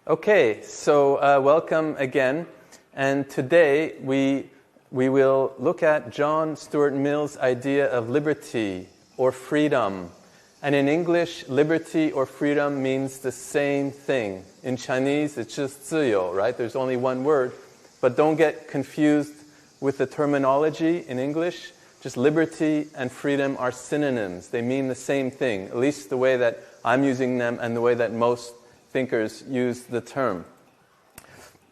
Okay, so welcome again. And today we will look at John Stuart Mill's idea of liberty or freedom. And in English, liberty or freedom means the same thing. In Chinese, it's just 自由, right? There's only one word. But don't get confused with the terminology in English. Just liberty and freedom are synonyms. They mean the same thing, at least the way that I'm using them and the way that most thinkers use the term.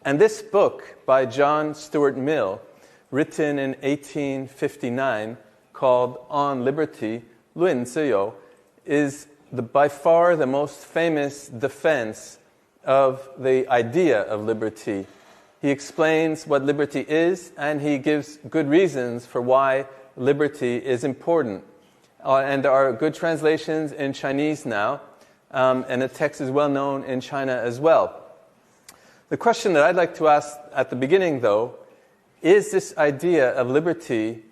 And this book by John Stuart Mill, written in 1859, called On Liberty, 论自由, is by far the most famous defense of the idea of liberty. He explains what liberty is, and he gives good reasons for why liberty is important. And there are good translations in Chinese now, and the text is well known in China as well. The question that I'd like to ask at the beginning, though, is this idea of liberty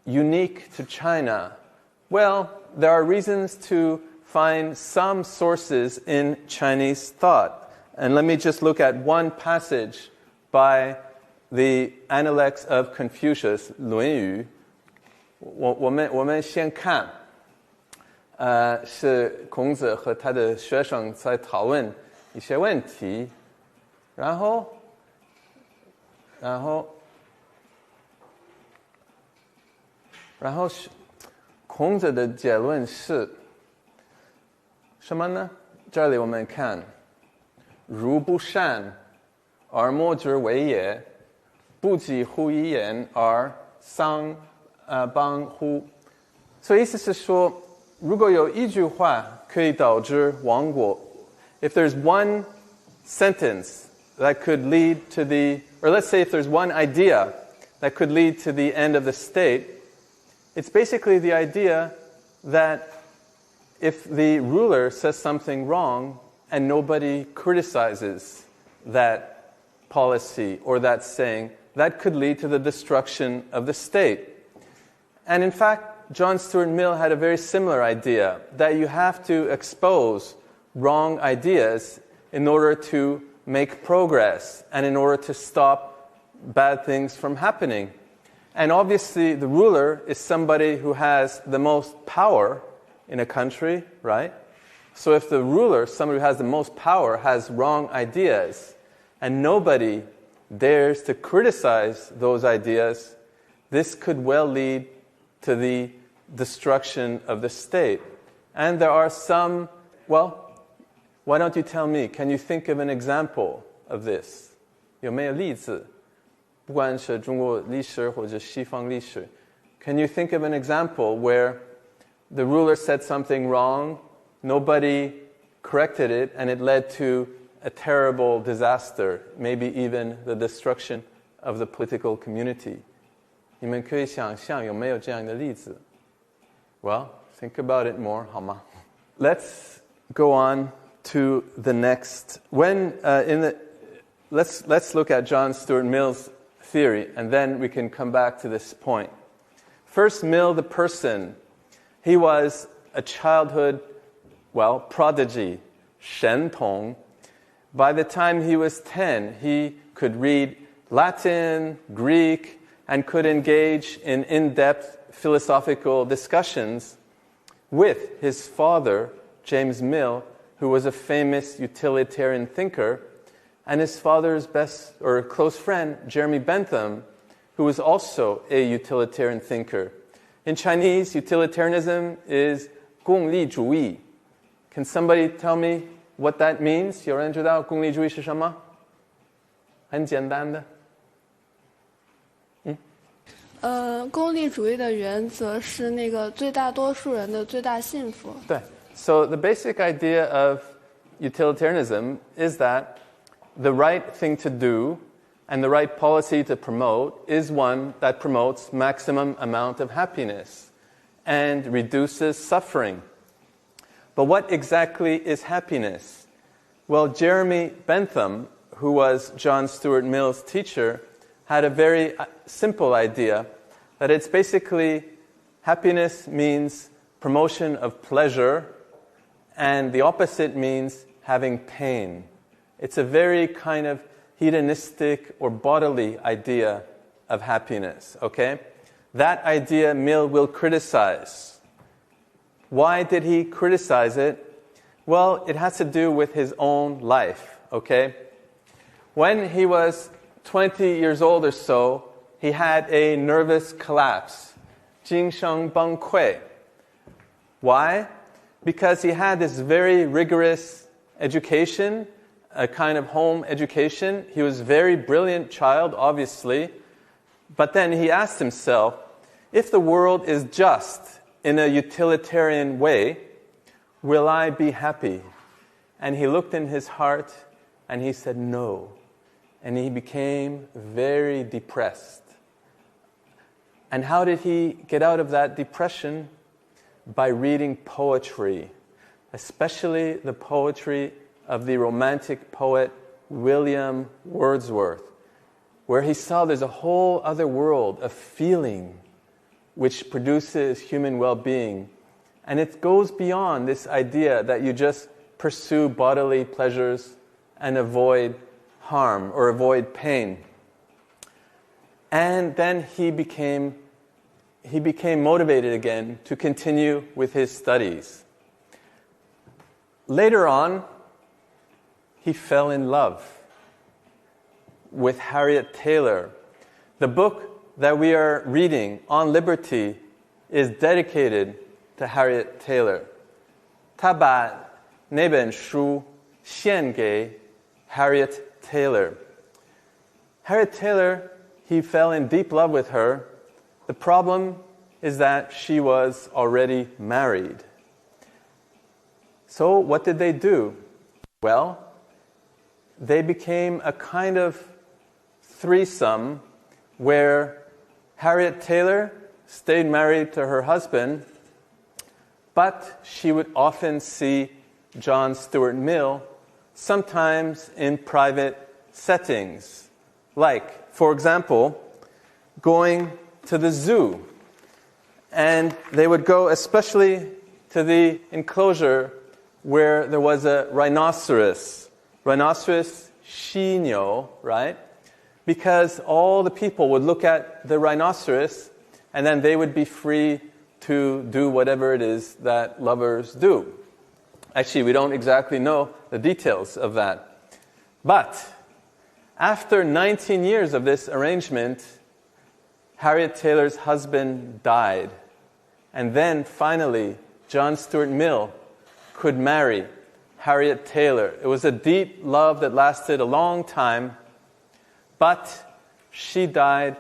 unique to China? Well, there are reasons to find some sources in Chinese thought. And let me just look at one passage by the Analects of Confucius, 论语. 我们先看是孔子和他的学生在讨论一些问题，然后孔子的结论是什么呢？这里我们看，如不善而莫之为也，不及乎一言而丧邦乎。所以意思是说，如果有一句话可以导致亡国 if there's one sentence that could lead to or let's say if there's one idea that could lead to the end of the state, it's basically the idea that if the ruler says something wrong and nobody criticizes that policy or that saying, that could lead to the destruction of the state. And in fact, John Stuart Mill had a very similar idea, that you have to expose wrong ideas in order to make progress and in order to stop bad things from happening. And obviously, the ruler is somebody who has the most power in a country, right? So if the ruler, somebody who has the most power, has wrong ideas, and nobody dares to criticize those ideas, this could well lead to the destruction of the state. And there are some, well, why don't you tell me, can you think of an example of this? 有没有例子？不管是中国历史或者西方历史 Can you think of an example where the ruler said something wrong, nobody corrected it, and it led to a terrible disaster, maybe even the destruction of the political community? 你们可以想象有没有这样的例子 Well, think about it more, 好吗 Let's go on to the next. Let's look at John Stuart Mill's theory, and then we can come back to this point. First, Mill, the person. He was a childhood, prodigy, 神童. By the time he was 10, he could read Latin, Greek, and could engage in in-depth philosophical discussions with his father, James Mill, who was a famous utilitarian thinker, and his father's close friend, Jeremy Bentham, who was also a utilitarian thinker. In Chinese, utilitarianism is 功利主义. Can somebody tell me what that means? 有人知道功利主义是什么？很简单的。功利主义的原则是那个最大多数人的最大幸福。对。So the basic idea of utilitarianism is that the right thing to do and the right policy to promote is one that promotes maximum amount of happiness and reduces suffering. But what exactly is happiness? Well, Jeremy Bentham, who was John Stuart Mill's teacher, had a very simple idea that it's basically happiness means promotion of pleasure, and the opposite means having pain. It's a very kind of hedonistic or bodily idea of happiness, okay? That idea Mill will criticize. Why did he criticize it? Well, it has to do with his own life, okay? When he was 20 years old or so, he had a nervous collapse, 精神崩溃. Why? Because he had this very rigorous education, a kind of home education. He was a very brilliant child, obviously. But then he asked himself, if the world is just in a utilitarian way, will I be happy? And he looked in his heart and he said no. And he became very depressed. And how did he get out of that depression? By reading poetry, especially the poetry of the Romantic poet William Wordsworth, where he saw there's a whole other world of feeling which produces human well-being. And it goes beyond this idea that you just pursue bodily pleasures and avoid harm or avoid pain. And then he became motivated again to continue with his studies. Later on, he fell in love with Harriet Taylor. The book that we are reading, On Liberty, is dedicated to Harriet Taylor. 他把那本书献给 Harriet Taylor. Harriet Taylor, he fell in deep love with her. The problem is that she was already married. So what did they do? Well, they became a kind of threesome where Harriet Taylor stayed married to her husband, but she would often see John Stuart Mill, sometimes in private settings, like, for example, going to the zoo. And they would go especially to the enclosure where there was a rhinoceros 犀牛, right? Because all the people would look at the rhinoceros and then they would be free to do whatever it is that lovers do. Actually, we don't exactly know the details of that. But after 19 years of this arrangement, Harriet Taylor's husband died. And then finally, John Stuart Mill could marry Harriet Taylor. It was a deep love that lasted a long time, but she died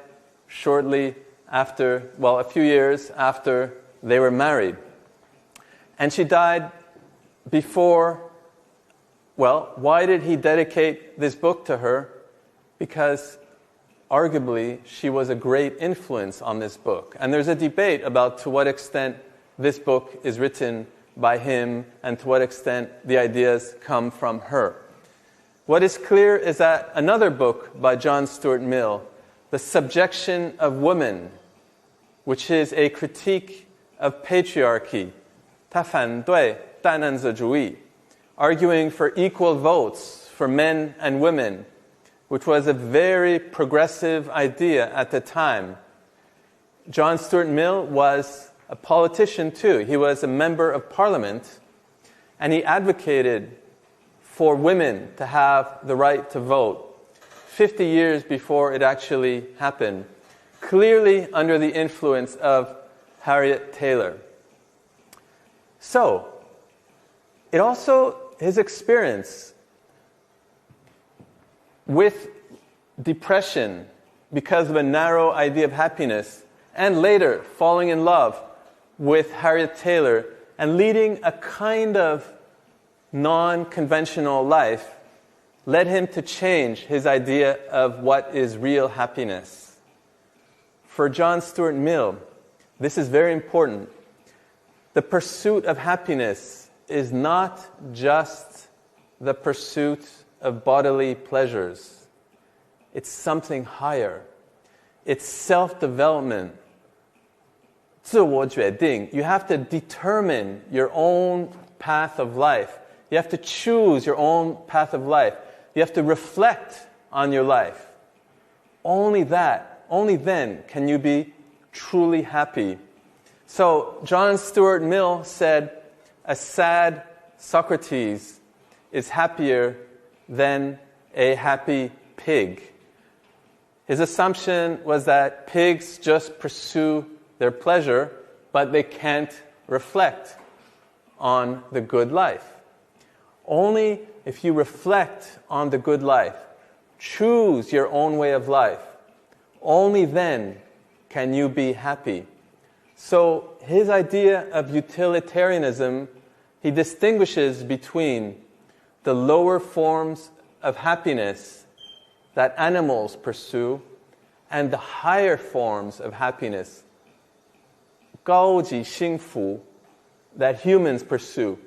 shortly after, well, a few years after they were married. And she died before, well, why did he dedicate this book to her? Because arguably she was a great influence on this book. And there's a debate about to what extent this book is written by him and to what extent the ideas come from her. What is clear is that another book by John Stuart Mill, The Subjection of Woman, which is a critique of patriarchy, 他反对大男子主义, arguing for equal votes for men and women, which was a very progressive idea at the time. John Stuart Mill was a politician too. He was a member of parliament, and he advocated for women to have the right to vote 50 years before it actually happened, clearly under the influence of Harriet Taylor. So, it also, his experience with depression because of a narrow idea of happiness, and later falling in love with Harriet Taylor and leading a kind of non-conventional life, led him to change his idea of what is real happiness. For John Stuart Mill, this is very important. The pursuit of happiness is not just the pursuit of bodily pleasures. It's something higher. It's self-development. 自我决定. You have to determine your own path of life. You have to choose your own path of life. You have to reflect on your life. Only then can you be truly happy. So John Stuart Mill said, a sad Socrates is happier than a happy pig. His assumption was that pigs just pursue their pleasure, but they can't reflect on the good life. Only if you reflect on the good life, choose your own way of life, only then can you be happy. So his idea of utilitarianism, he distinguishes between the lower forms of happiness that animals pursue and the higher forms of happiness, 高级幸福, that humans pursue,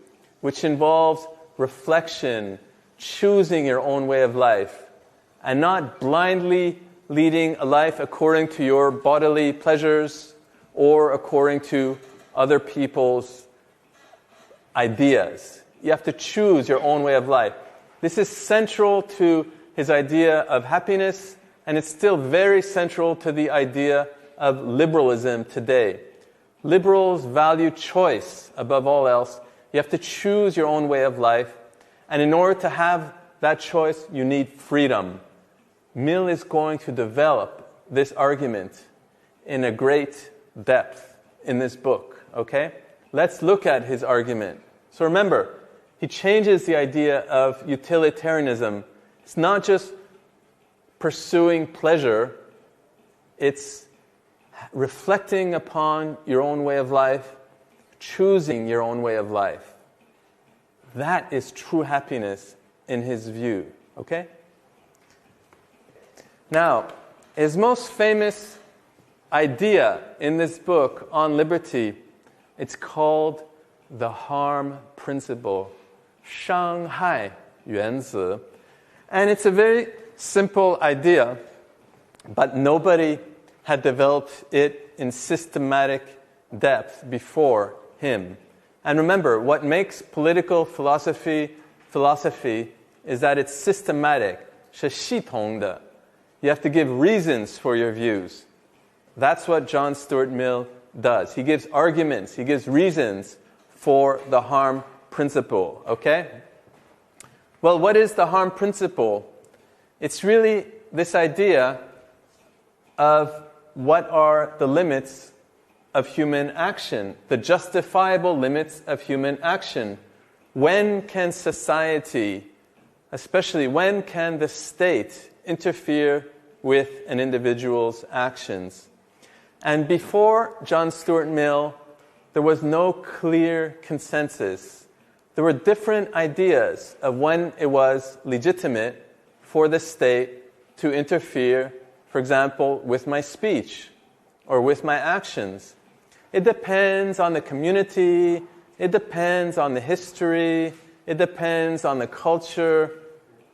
which involves reflection, choosing your own way of life, and not blindly leading a life according to your bodily pleasures or according to other people's ideas. You have to choose your own way of life. This is central to his idea of happiness, and it's still very central to the idea of liberalism today. Liberals value choice above all else. You have to choose your own way of life, and in order to have that choice, you need freedom. Mill is going to develop this argument in a great depth in this book, okay? Let's look at his argument. So remember, he changes the idea of utilitarianism. It's not just pursuing pleasure, it's reflecting upon your own way of life, choosing your own way of life. That is true happiness in his view, okay? Now, his most famous idea in this book on liberty, it's called the harm principle, 伤害原则. And it's a very simple idea, but nobody had developed it in systematic depth before him. And remember, what makes political philosophy is that it's systematic, 是系统的. You have to give reasons for your views. That's what John Stuart Mill does. He gives arguments, he gives reasons for the harm principle, okay? Well, what is the harm principle? It's really this idea of what are the limits of human action, the justifiable limits of human action. When can society, especially when can the state interfere with an individual's actions? And before John Stuart Mill, there was no clear consensus. There were different ideas of when it was legitimate for the state to interfere, for example, with my speech or with my actions. It depends on the community, it depends on the history, it depends on the culture.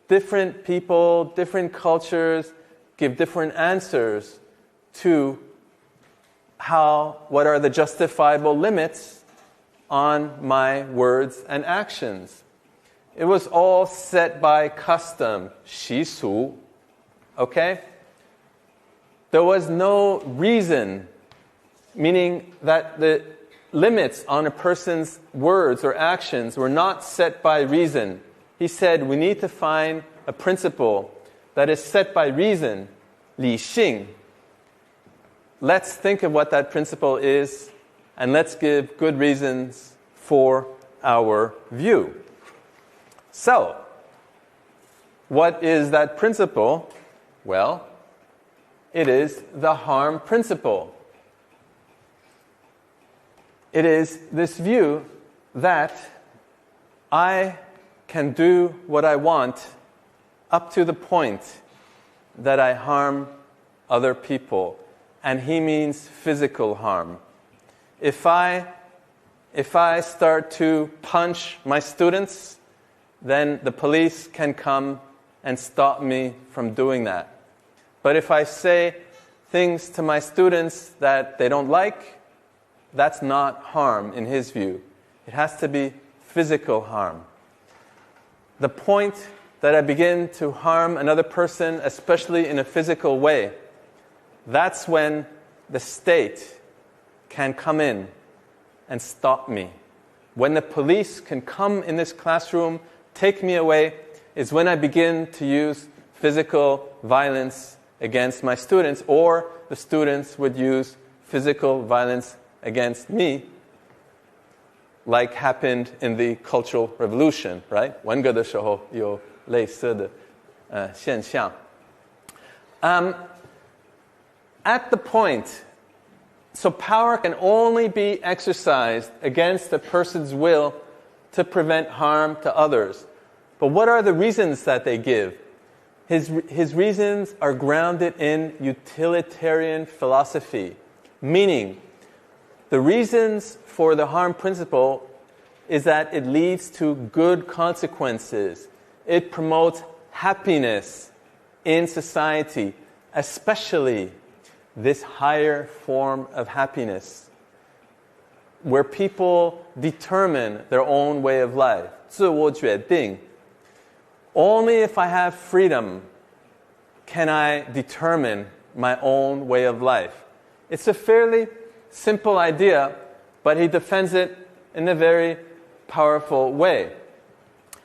Different people, different cultures give different answers to what are the justifiable limits on my words and actions. It was all set by custom, 习俗, okay? There was no reason, meaning that the limits on a person's words or actions were not set by reason. He said we need to find a principle that is set by reason, 理性. Let's think of what that principle is, and let's give good reasons for our view. So, what is that principle? Well, it is the harm principle. It is this view that I can do what I want up to the point that I harm other people. And he means physical harm. If I start to punch my students, then the police can come and stop me from doing that. But if I say things to my students that they don't like, that's not harm in his view. It has to be physical harm. The point that I begin to harm another person, especially in a physical way, that's when the state can come in and stop me. When the police can come in this classroom, take me away, is when I begin to use physical violence against my students, or the students would use physical violence against me, like happened in the Cultural Revolution, right? 文革的时候有类似的现象。At the point, so power can only be exercised against a person's will to prevent harm to others. But what are the reasons that they give? His reasons are grounded in utilitarian philosophy, meaning the reasons for the harm principle is that it leads to good consequences. It promotes happiness in society, especially this higher form of happiness, where people determine their own way of life. 自我决定. Only if I have freedom can I determine my own way of life. It's a fairly simple idea, but he defends it in a very powerful way.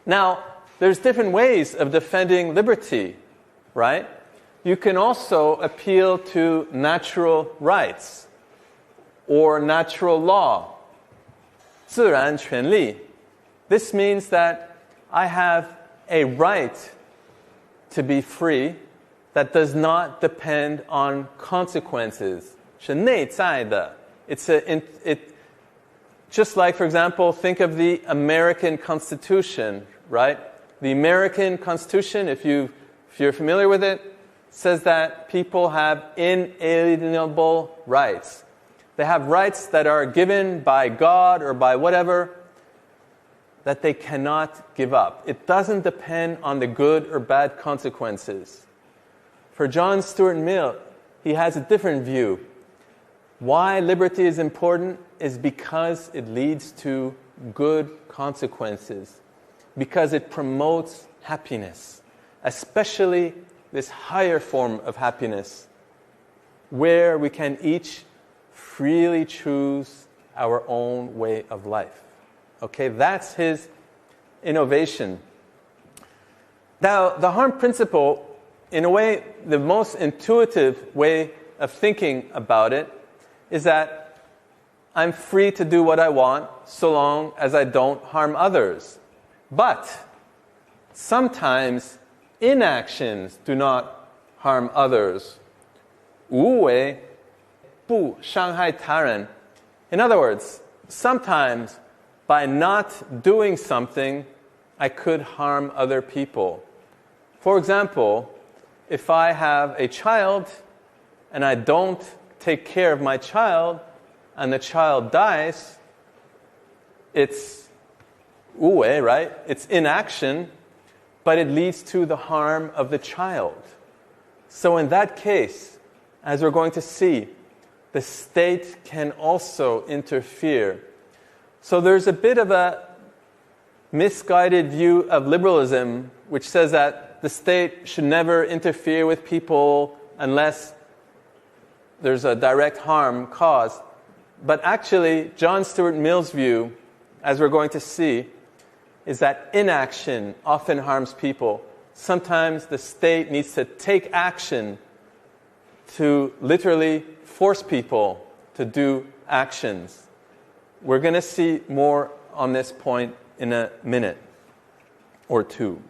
Now, there's different ways of defending liberty, right? You can also appeal to natural rights or natural law, 自然权利. This means that I have a right to be free that does not depend on consequences. 是内在的. Just like, for example, think of the American Constitution, right? The American Constitution, if you're familiar with it, says that people have inalienable rights. They have rights that are given by God or by whatever that they cannot give up. It doesn't depend on the good or bad consequences. For John Stuart Mill, he has a different view. Why liberty is important is because it leads to good consequences, because it promotes happiness, especially this higher form of happiness, where we can each freely choose our own way of life. Okay, that's his innovation. Now, the harm principle, in a way, the most intuitive way of thinking about it is that I'm free to do what I want so long as I don't harm others. But sometimes inactions do not harm others. 无为不伤害他人. In other words, sometimes by not doing something, I could harm other people. For example, if I have a child and I don't take care of my child and the child dies, it's 无为, right? It's inaction, but it leads to the harm of the child. So in that case, as we're going to see, the state can also interfere. So there's a bit of a misguided view of liberalism, which says that the state should never interfere with people unless there's a direct harm caused. But actually, John Stuart Mill's view, as we're going to see, is that inaction often harms people. Sometimes the state needs to take action to literally force people to do actions. We're going to see more on this point in a minute or two.